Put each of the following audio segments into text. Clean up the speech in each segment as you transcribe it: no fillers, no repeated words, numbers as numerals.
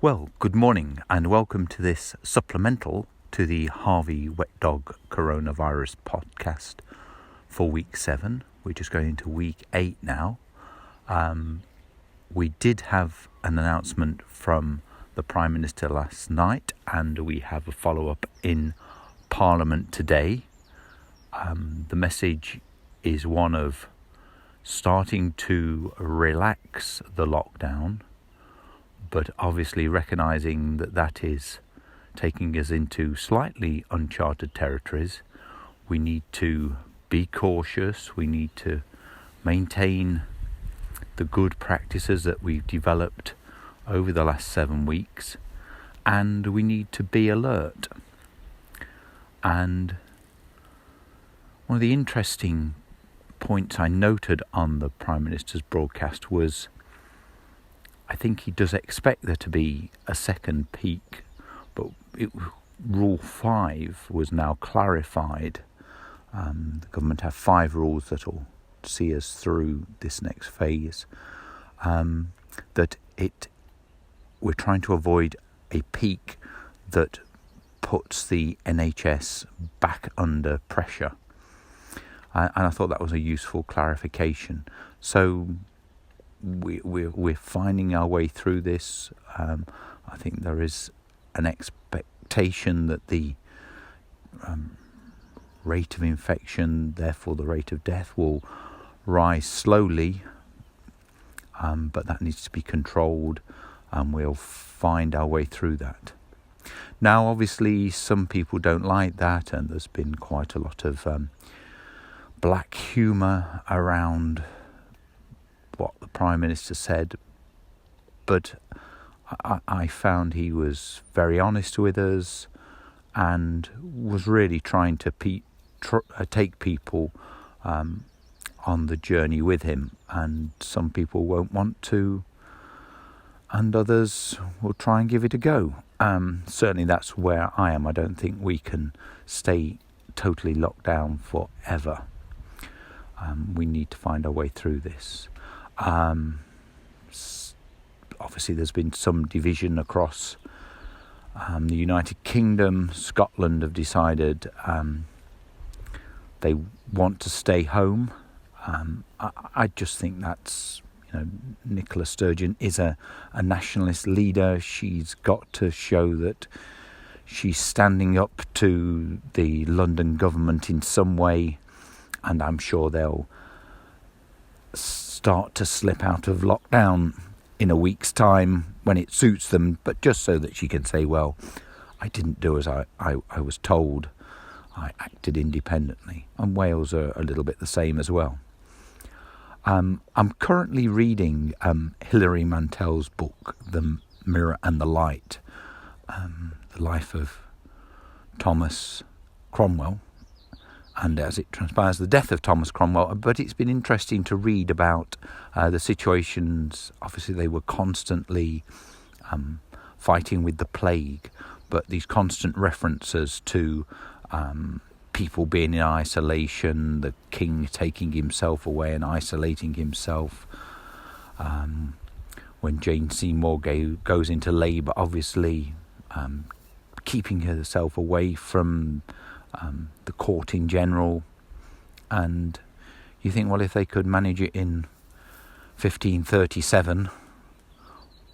Well, good morning and welcome to this supplemental to the Harveywetdog coronavirus podcast for week 7. We're just going into week 8 now. We did have an announcement from the Prime Minister last night, and we have a follow-up in Parliament today. The message is one of starting to relax the lockdown, but obviously recognising that is taking us into slightly uncharted territories. We need to be cautious. We need to maintain the good practices that we've developed over the last 7 weeks, and we need to be alert. And one of the interesting points I noted on the Prime Minister's broadcast was I think he does expect there to be a second peak, but Rule 5 was now clarified. The government have 5 rules that will see us through this next phase. We're trying to avoid a peak that puts the NHS back under pressure. And I thought that was a useful clarification. So we're finding our way through this. I think there is an expectation that the rate of infection, therefore the rate of death, will rise slowly, but that needs to be controlled, and we'll find our way through that. Now, obviously, some people don't like that, and there's been quite a lot of black humour around what the Prime Minister said, but I found he was very honest with us and was really trying to take people on the journey with him. And some people won't want to, and others will try and give it a go. Certainly that's where I am. I don't think we can stay totally locked down forever. We need to find our way through this. Obviously there's been some division across the United Kingdom. Scotland have decided they want to stay home. I just think that's, Nicola Sturgeon is a nationalist leader. She's got to show that she's standing up to the London government in some way, and I'm sure they'll start to slip out of lockdown in a week's time when it suits them, but just so that she can say, well, I didn't do as I was told. I acted independently. And Wales are a little bit the same as well. I'm currently reading Hilary Mantel's book, The Mirror and the Light, the life of Thomas Cromwell, and as it transpires, the death of Thomas Cromwell. But it's been interesting to read about the situations. Obviously, they were constantly fighting with the plague, but these constant references to people being in isolation, the king taking himself away and isolating himself. When Jane Seymour goes into labour, obviously keeping herself away from the court in general. And you think, well, if they could manage it in 1537,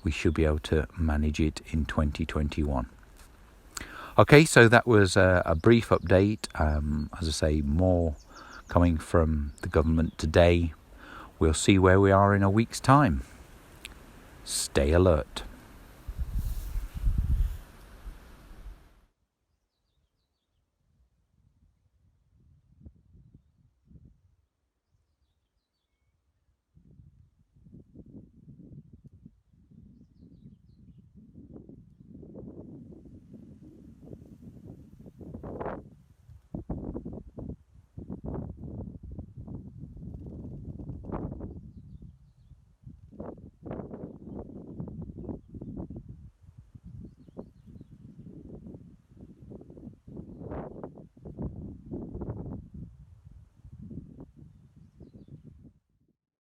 we should be able to manage it in 2021. Okay, so that was a brief update. As I say, more coming from the government today. We'll see where we are in a week's time. Stay alert.